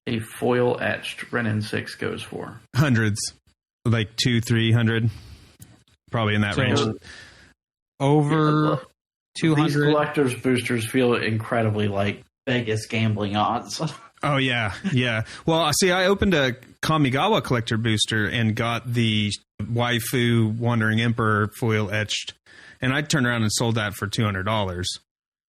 a foil etched Ren and 6 goes for? Hundreds, like 200-300. Probably in that range. Over 200. These collector's boosters feel incredibly like Vegas gambling odds. Oh, yeah. Yeah. Well, see, I opened a Kamigawa collector booster and got the Waifu Wandering Emperor foil etched, and I turned around and sold that for $200.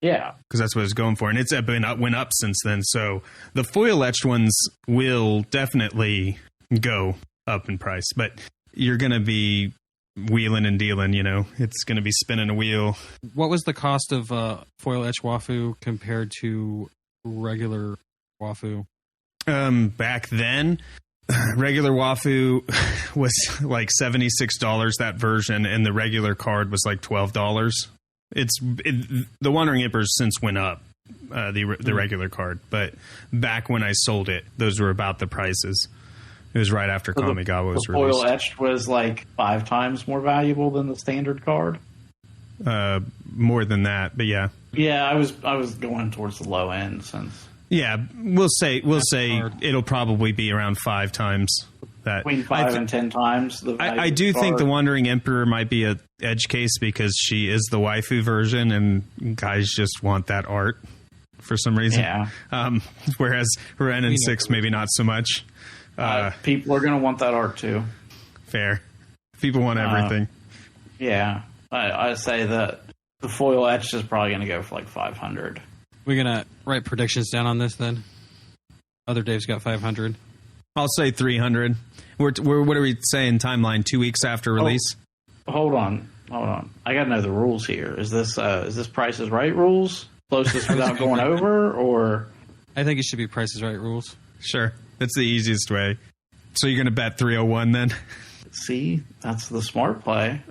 Yeah. Because that's what it's going for. And it's went up since then. So the foil etched ones will definitely go up in price, but you're going to be wheeling and dealing, it's going to be spinning a wheel. What was the cost of foil etched Wafu compared to regular Wafu? Back then, regular Wafu was like $76, that version, and the regular card was like $12. The Wandering Emperor's since went up, the regular card, but back when I sold it, those were about the prices. It was right after Kamigawa was released. The foil etched was like 5 times more valuable than the standard card. More than that, but yeah. Yeah, I was going towards the low end since. Yeah, we'll say it'll probably be around 5 times that. Between 5 and 10 times the value. I do think the Wandering Emperor might be a edge case because she is the waifu version, and guys just want that art for some reason. Yeah. Whereas Ren and 6 maybe not so much. People are going to want that art too. Fair. People want everything. Yeah. I say that the foil etch is probably going to go for like 500. We're going to write predictions down on this then? Other Dave's got 500. I'll say 300. What are we saying timeline? 2 weeks after release? Hold on. I got to know the rules here. Is this Price is Right rules? Closest without going over, or? I think it should be Price is Right rules. Sure. That's the easiest way. So you're going to bet 301 then? See, that's the smart play.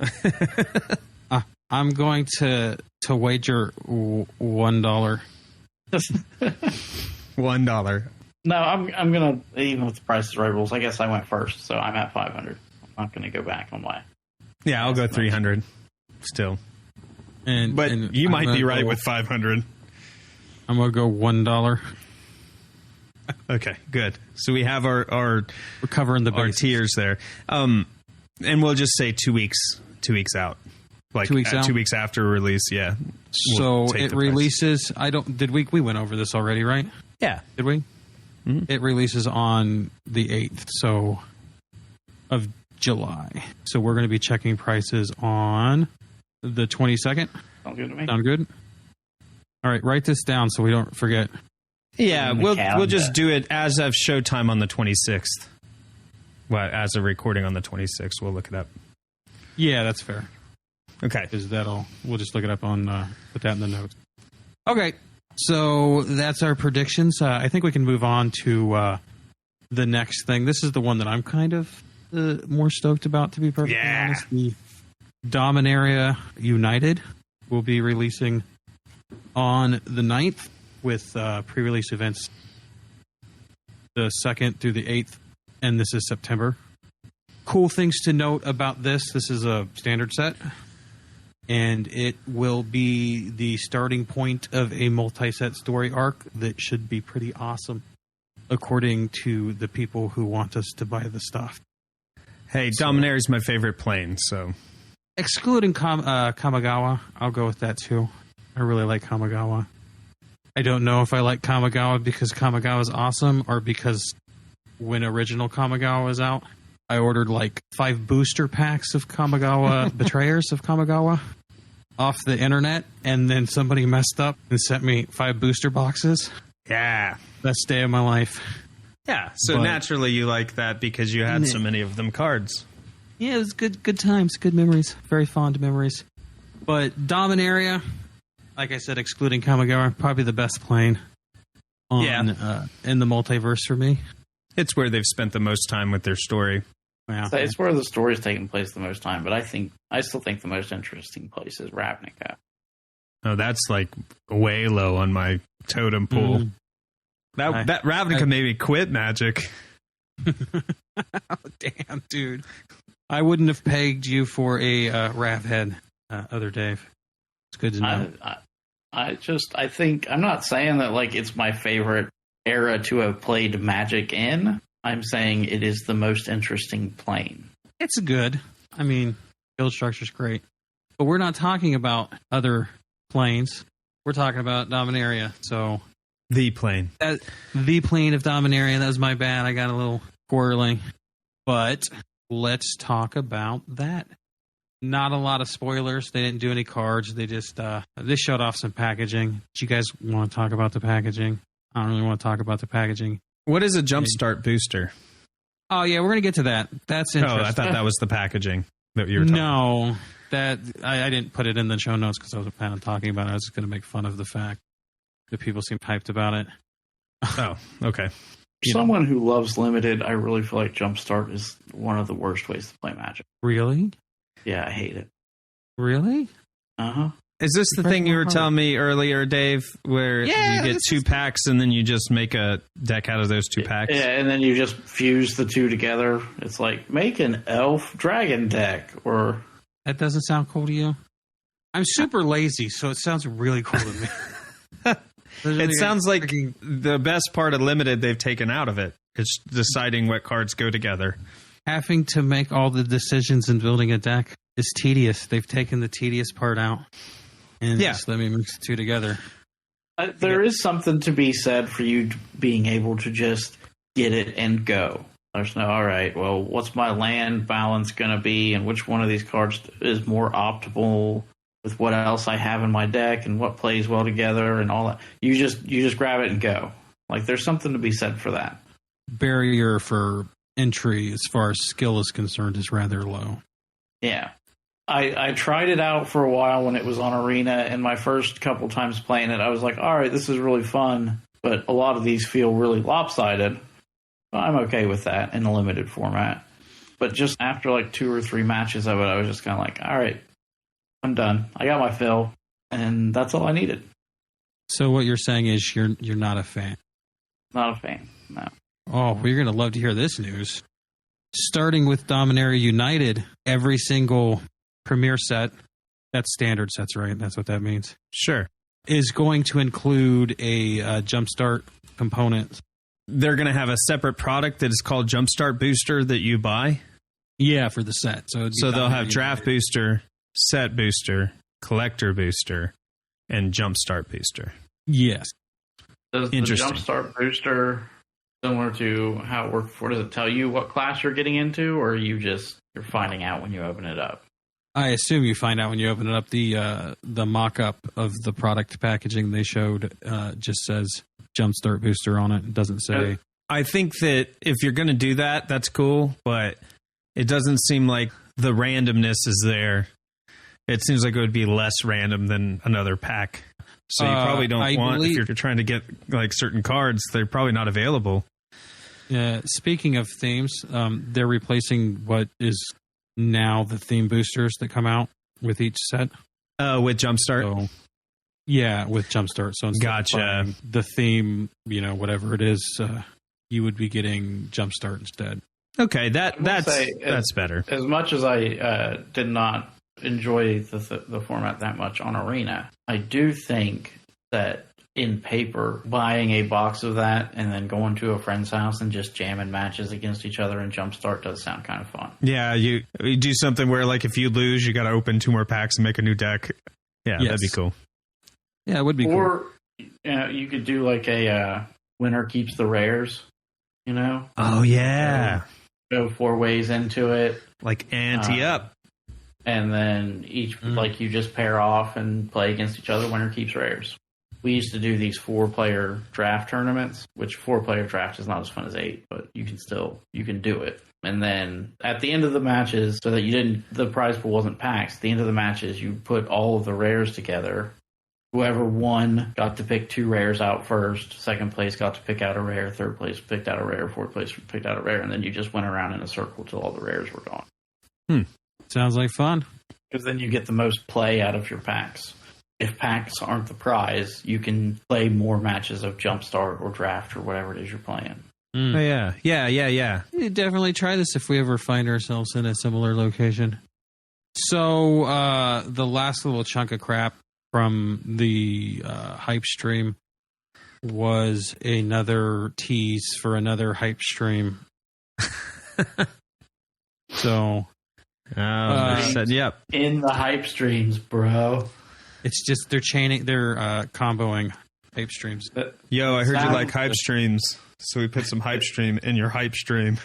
I'm going to wager $1. $1. No, I'm going to, even with the Price is Right rules, I guess I went first, so I'm at 500. I'm not going to go back on my... Yeah, I'll go 300 still. But you might be right with 500. I'm going to go $1. Okay, good. So we have our we're covering the our tiers there, and we'll just say 2 weeks out, like 2 weeks out? 2 weeks after release. Yeah. So it releases. We went over this already, right? Yeah. Did we? Mm-hmm. It releases on the 8th, of July. So we're going to be checking prices on the 22nd. Sounds good to me. Sound good? All right, write this down so we don't forget. Yeah, we'll just do it as of showtime on the 26th. Well, as of recording on the 26th, we'll look it up. Yeah, that's fair. Okay. Because we'll just look it up on, put that in the notes. Okay, so that's our predictions. I think we can move on to the next thing. This is the one that I'm kind of more stoked about, to be perfectly honest. The Dominaria United will be releasing on the 9th. With pre-release events the 2nd through the 8th, and this is September. Cool things to note about this. This is a standard set, and it will be the starting point of a multi-set story arc that should be pretty awesome, according to the people who want us to buy the stuff. Hey, Dominaria is my favorite plane, so... Excluding Kamigawa, I'll go with that too. I really like Kamigawa. I don't know if I like Kamigawa because Kamigawa is awesome or because when original Kamigawa was out, I ordered like 5 booster packs of Kamigawa Betrayers of Kamigawa off the internet, and then somebody messed up and sent me 5 booster boxes. Yeah. Best day of my life. Yeah, so naturally you like that because you had so many of them cards. Yeah, it was good times, good memories, very fond memories. But Dominaria... Like I said, excluding Kamigawa, probably the best plane in the multiverse for me. It's where they've spent the most time with their story. Yeah. So it's where the story's taking place the most time, but I still think the most interesting place is Ravnica. Oh, that's like way low on my totem pole. Mm-hmm. That Ravnica made me quit Magic. Oh, damn, dude. I wouldn't have pegged you for a Rav head, other Dave. It's good to know. I think I'm not saying that like it's my favorite era to have played Magic in. I'm saying it is the most interesting plane. It's good. I mean, build structure's great. But we're not talking about other planes. We're talking about Dominaria. So the plane. The plane of Dominaria. That was my bad. I got a little squirrely. But let's talk about that. Not a lot of spoilers. They didn't do any cards. They just they showed off some packaging. Do you guys want to talk about the packaging? I don't really want to talk about the packaging. What is a Jumpstart booster? Oh, yeah, we're going to get to that. That's interesting. Oh, I thought that was the packaging that you were talking about. No, that I didn't put it in the show notes because I was planning on talking about it. I was just going to make fun of the fact that people seem hyped about it. Oh, okay. Someone who loves Limited, I really feel like Jumpstart is one of the worst ways to play Magic. Really? Yeah, I hate it. Really? Uh-huh. Is this the thing you were telling me earlier, Dave, where you get 2 packs and then you just make a deck out of those 2 packs? Yeah, and then you just fuse the 2 together. It's like, make an elf dragon deck. Or that doesn't sound cool to you? I'm super lazy, so it sounds really cool to me. It sounds like the best part of Limited they've taken out of it. It's deciding what cards go together. Having to make all the decisions in building a deck is tedious. They've taken the tedious part out. And just let me mix the 2 together. There is something to be said for you being able to just get it and go. There's no, all right, well, what's my land balance going to be, and which one of these cards is more optimal with what else I have in my deck and what plays well together and all that. You just grab it and go. Like, there's something to be said for that. Barrier for entry as far as skill is concerned is rather low. Yeah. I tried it out for a while when it was on Arena, and my first couple times playing it, I was like, all right, this is really fun, but a lot of these feel really lopsided. I'm okay with that in a limited format. But just after like 2 or 3 matches of it, I was just kind of like, all right, I'm done. I got my fill, and that's all I needed. So what you're saying is you're not a fan? Not a fan, no. Oh, well, you're going to love to hear this news. Starting with Dominaria United, every single Premier set, that's standard sets, right? That's what that means. Sure. Is going to include a Jumpstart component. They're going to have a separate product that is called Jumpstart Booster that you buy? Yeah, for the set. So they'll have Draft Booster, Set Booster, Collector Booster, and Jumpstart Booster. Yes. Does the Jumpstart Booster, similar to how it worked before, does it tell you what class you're getting into, or you're finding out when you open it up? I assume you find out when you open it up. The mock-up of the product packaging they showed just says Jumpstart Booster on it. It doesn't say. I think that if you're going to do that, that's cool, but it doesn't seem like the randomness is there. It seems like it would be less random than another pack. So you probably don't if you're trying to get like certain cards, they're probably not available. Speaking of themes, they're replacing what is now the theme boosters that come out with each set. With Jumpstart? So, yeah, with Jumpstart. So instead of the theme, whatever it is, you would be getting Jumpstart instead. Okay, that's better. As much as I did not enjoy the format that much on Arena, I do think that in paper, buying a box of that and then going to a friend's house and just jamming matches against each other in Jumpstart does sound kind of fun. Yeah, you do something where, like, if you lose, you got to open 2 more packs and make a new deck. Yeah, That'd be cool. Yeah, it would be cool. Or you could do like a winner keeps the rares, Oh, yeah. Go 4 ways into it. Like ante up. And then like you just pair off and play against each other. Winner keeps rares. We used to do these 4-player draft tournaments, which 4-player draft is not as fun as 8, but you can do it. And then at the end of the matches, so that the prize pool wasn't packed, at the end of the matches, you put all of the rares together. Whoever won got to pick 2 rares out first. Second place got to pick out a rare. Third place picked out a rare. Fourth place picked out a rare. And then you just went around in a circle till all the rares were gone. Sounds like fun. Because then you get the most play out of your packs. If packs aren't the prize, you can play more matches of Jumpstart or Draft or whatever it is you're playing. Oh, yeah. We'd definitely try this if we ever find ourselves in a similar location. So the last little chunk of crap from the hype stream was another tease for another hype stream. So they're setting you up in the hype streams, bro. It's just they're comboing hype streams. Yo, I heard you like hype streams, so we put some hype stream in your hype stream.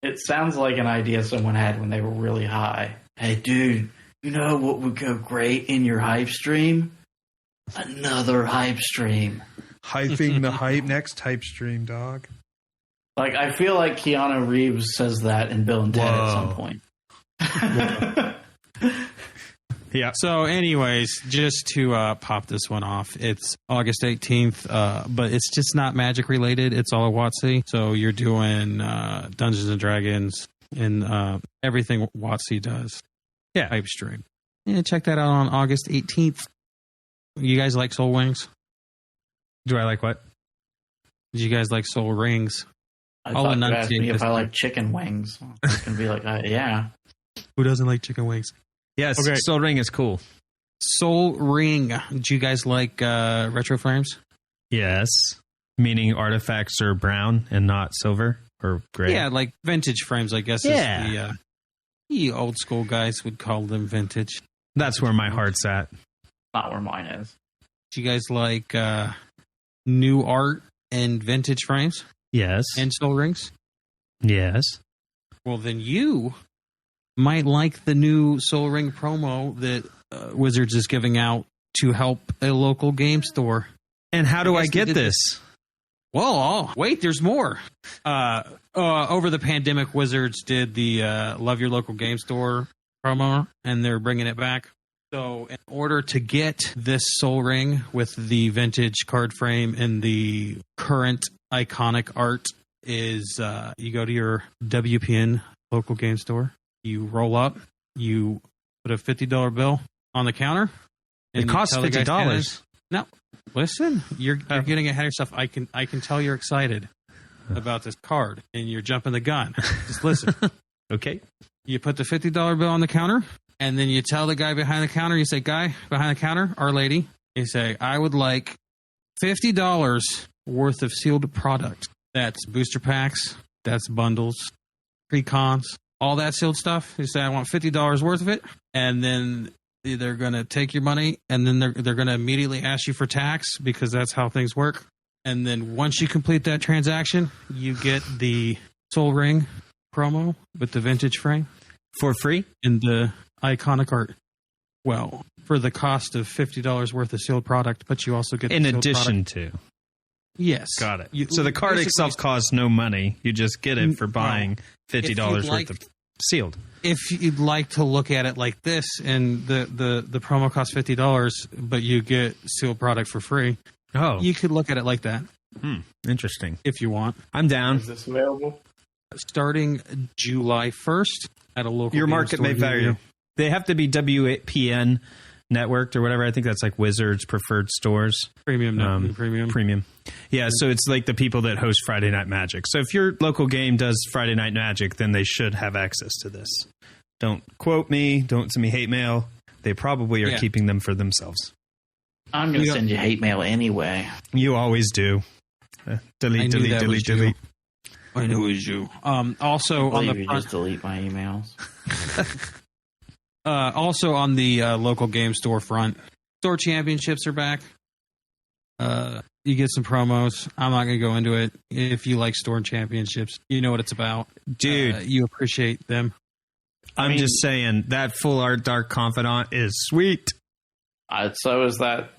It sounds like an idea someone had when they were really high. Hey, dude, you know what would go great in your hype stream? Another hype stream. Hyping the hype next hype stream, dog. Like, I feel like Keanu Reeves says that in Bill and Ted at some point. Yeah. So anyways, just to pop this one off, it's August 18th, but it's just not Magic related. It's all WotC. So you're doing Dungeons and Dragons and everything WotC does. Yeah. Hype stream. Yeah, check that out on August 18th. You guys like soul wings? Do I like what? Did you guys like soul rings? I I'll thought you enunciate asked me if this I time. like chicken wings. I was going to be like, yeah. Who doesn't like chicken wings? Yes, Okay. Soul Ring is cool. Soul ring. Do you guys like retro frames? Yes. Meaning artifacts are brown and not silver or gray. Yeah, like vintage frames, I guess. Yeah. Is the old school guys would call them vintage. That's where my heart's at. Not where mine is. Do you guys like new art and vintage frames Yes. and soul rings? Yes. Well, then you might like the new soul ring promo that Wizards is giving out to help a local game store. And how do I guess they get did this? Well, wait, there's more. Over the pandemic, Wizards did the Love Your Local Game Store promo, and they're bringing it back. So in order to get this soul ring with the vintage card frame and the current iconic art is you go to your WPN local game store, you roll up, you put a $50 bill on the counter. It costs $50. No, listen, you're getting ahead of yourself. I can tell you're excited about this card, and you're jumping the gun. Just listen. Okay. You put the $50 bill on the counter, and then you tell the guy behind the counter, you say, guy behind the counter, or lady, you say, I would like $50 worth of sealed product. That's booster packs, that's bundles, pre-cons, all that sealed stuff. You say, I want $50 worth of it, and then they're going to take your money, and then they're going to immediately ask you for tax, because that's how things work. And then once you complete that transaction, you get the Soul Ring promo with the vintage frame. For free? And the iconic art. Well, for the cost of $50 worth of sealed product, but you also get In the sealed addition product. to. Yes. Got it. So the card itself costs no money. You just get it for buying $50 worth of sealed. If you'd like to look at it like this, and the promo costs $50, but you get sealed product for free, you could look at it like that. Interesting. If you want. I'm down. Is this available? Starting July 1st at a local Your game market store may near vary. you. They have to be WPN networked or whatever. I think that's like Wizards preferred stores. Premium. Premium. Yeah, so it's like the people that host Friday Night Magic. So if your local game does Friday Night Magic, then they should have access to this. Don't quote me. Don't send me hate mail. They probably are keeping them for themselves. I'm going to send you hate mail anyway. You always do. Delete. I knew it was you. Also on the you front, just delete my emails. also on the local game store front, store championships are back. You get some promos. I'm not going to go into it. If you like store championships, you know what it's about, dude. You appreciate them. I'm just saying that full art Dark Confidant is sweet. So is that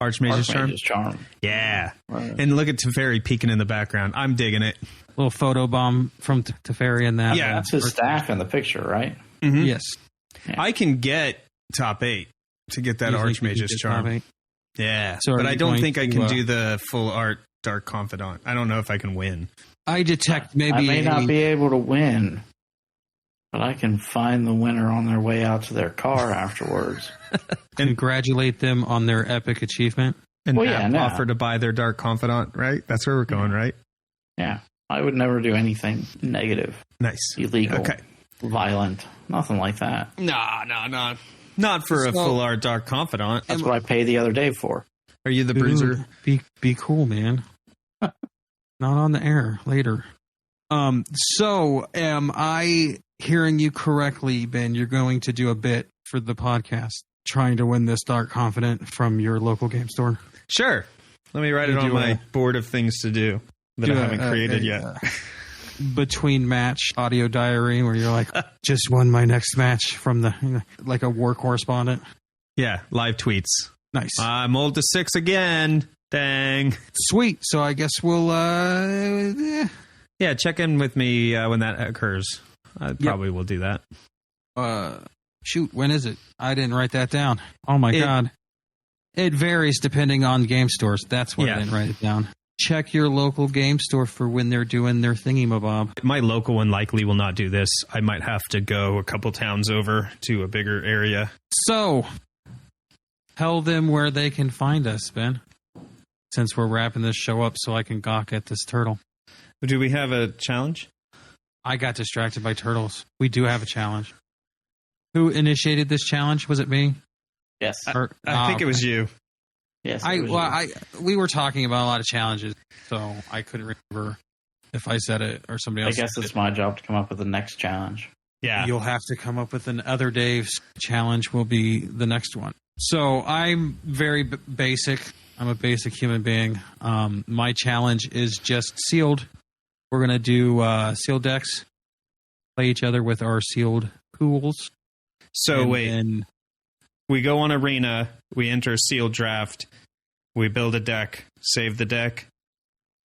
Archmage's Charm. Yeah. Right. And look at Teferi peeking in the background. I'm digging it. Little photo bomb from Teferi in that. Yeah, that's his staff in the picture, right? Mm-hmm. Yes. Yeah. I can get top 8 to get that Archmage's Charm. Yeah. So but I don't think I can do the full art Dark Confidant. I don't know if I can win. I detect maybe I may not be able to win, but I can find the winner on their way out to their car afterwards. Congratulate them on their epic achievement. And offer to buy their Dark Confidant, right? That's where we're going, right? Yeah. I would never do anything negative. Nice. Illegal. Okay. Violent. Nothing like that. No. Not for a full art Dark Confidant. That's what I paid the other day for. Are you the bruiser? Be cool, man. Not on the air later. So am I hearing you correctly, Ben? You're going to do a bit for the podcast trying to win this Dark Confidant from your local game store? Sure. Let me write it on my board of things to do that I haven't created yet. Between match audio diary where you're like, just won my next match from the, like a war correspondent. Yeah, live tweets. Nice. I'm old to 6 again. Dang. Sweet. So I guess we'll, yeah, check in with me when that occurs. I probably will do that. Shoot, when is it? I didn't write that down. Oh my God. It varies depending on game stores. That's why I didn't write it down. Check your local game store for when they're doing their thingy-mabob. My local one likely will not do this. I might have to go a couple towns over to a bigger area. So, tell them where they can find us, Ben. Since we're wrapping this show up so I can gawk at this turtle. Do we have a challenge? I got distracted by turtles. We do have a challenge. Who initiated this challenge? Was it me? Yes. I think it was you. Yes. We were talking about a lot of challenges, so I couldn't remember if I said it or somebody else. I guess it's my job to come up with the next challenge. Yeah. You'll have to come up with another Dave's challenge will be the next one. So I'm very basic. I'm a basic human being. My challenge is just sealed. We're going to do sealed decks, play each other with our sealed pools. So we go on Arena, we enter a sealed draft, we build a deck, save the deck,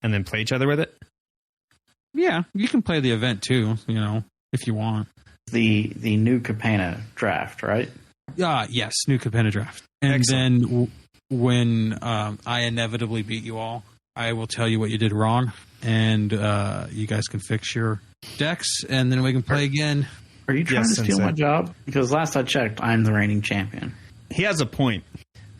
and then play each other with it? Yeah, you can play the event too, if you want. The new Capenna draft, right? Yes, new Capenna draft. And Excellent. then when I inevitably beat you all, I will tell you what you did wrong, and you guys can fix your decks, and then we can play again. Are you trying to steal my job? Because last I checked, I'm the reigning champion. He has a point.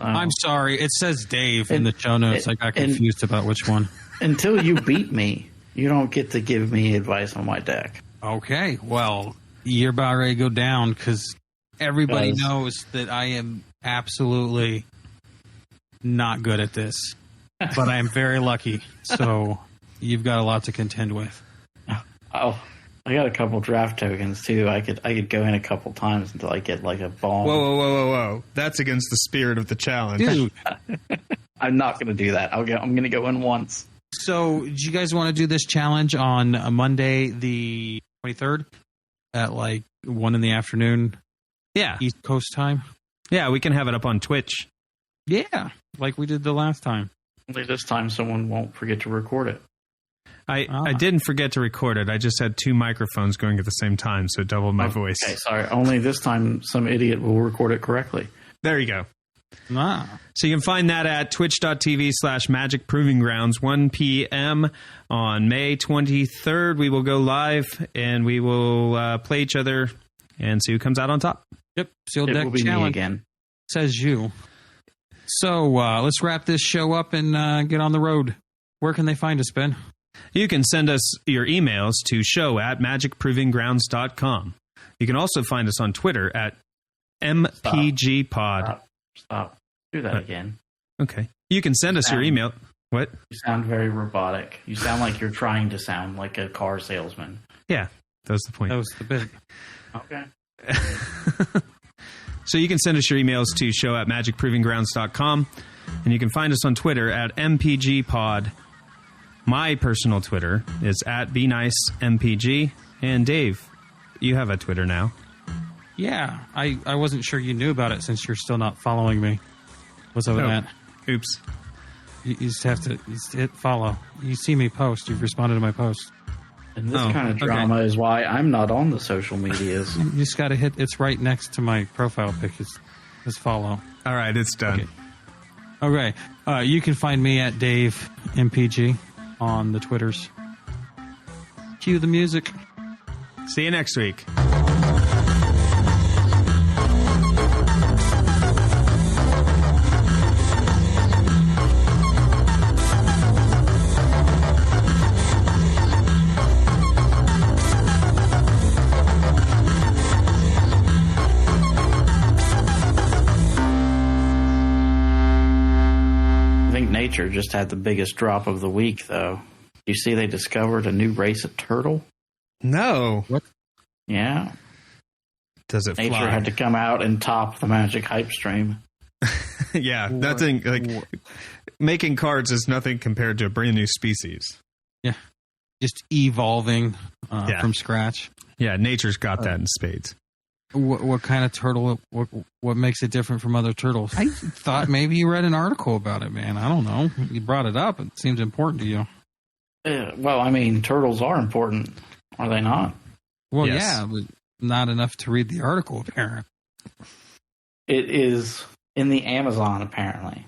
I'm sorry. It says Dave in the show notes. I got confused about which one. Until you beat me, you don't get to give me advice on my deck. Okay. Well, you're about ready to go down because everybody knows that I am absolutely not good at this. But I am very lucky. So you've got a lot to contend with. Oh, I got a couple draft tokens too. I could go in a couple times until I get like a bomb. Whoa. That's against the spirit of the challenge. Dude. I'm not going to do that. I'm going to go in once. So do you guys want to do this challenge on Monday the 23rd at like 1 in the afternoon? Yeah. East Coast time? Yeah, we can have it up on Twitch. Yeah, like we did the last time. Only this time someone won't forget to record it. I didn't forget to record it. I just had 2 microphones going at the same time, so it doubled my voice. Okay, sorry. Only this time some idiot will record it correctly. There you go. Ah. So you can find that at twitch.tv/Magic Proving Grounds, 1 p.m. on May 23rd. We will go live, and we will play each other and see who comes out on top. Yep, sealed deck will be challenge. Me again. Says you. So let's wrap this show up and get on the road. Where can they find us, Ben? You can send us your emails to show@magicprovinggrounds.com. You can also find us on Twitter at MPGPod. Stop. Do that again. Okay. You can send us your email. What? You sound very robotic. You sound like you're trying to sound like a car salesman. Yeah, that was the point. That was the bit. Okay. So you can send us your emails to show@magicprovinggrounds.com. And you can find us on Twitter at MPGPod. My personal Twitter is at BeNiceMPG. And Dave, you have a Twitter now. Yeah, I wasn't sure you knew about it since you're still not following me. What's up with that? Oops. You just have to hit follow. You see me post. You've responded to my post. And this kind of drama is why I'm not on the social medias. You just got to hit. It's right next to my profile pic. It's follow. All right, it's done. Okay. You can find me at Dave MPG on the Twitters. Cue the music. See you next week. Nature just had the biggest drop of the week, though. You see they discovered a new race of turtle? No. What? Yeah. Does it Nature fly? had to come out and top the Magic hype stream. Yeah, nothing like making cards is nothing compared to a brand new species. Yeah. Just evolving from scratch. Yeah, nature's got that in spades. What kind of turtle? What makes it different from other turtles? I thought maybe you read an article about it, man. I don't know. You brought it up. It seems important to you. Well, I mean, turtles are important, are they not? Well, Yes. yeah, but not enough to read the article, apparently. It is in the Amazon, apparently.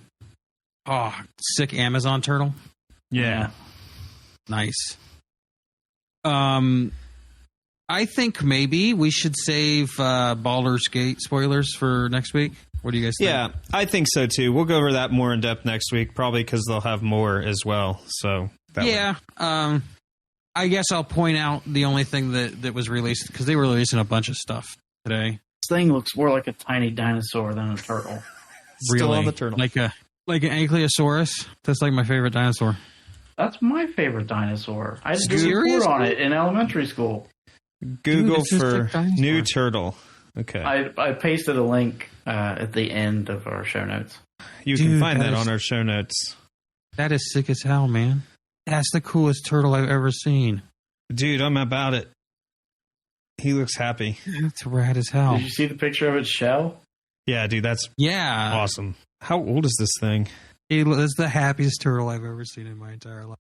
Oh, sick Amazon turtle. Yeah. Nice. I think maybe we should save Baldur's Gate spoilers for next week. What do you guys think? Yeah, I think so too. We'll go over that more in depth next week, probably because they'll have more as well. So I guess I'll point out the only thing that was released, because they were releasing a bunch of stuff today. This thing looks more like a tiny dinosaur than a turtle. Still on the turtle. Like an Ankylosaurus. That's like my favorite dinosaur. That's my favorite dinosaur. I had to do a report on it in elementary school. Google for new turtle. Okay. I pasted a link at the end of our show notes. You can find that on our show notes. That is sick as hell, man. That's the coolest turtle I've ever seen. Dude, I'm about it. He looks happy. That's rad as hell. Did you see the picture of its shell? Yeah, dude, that's awesome. How old is this thing? That's the happiest turtle I've ever seen in my entire life.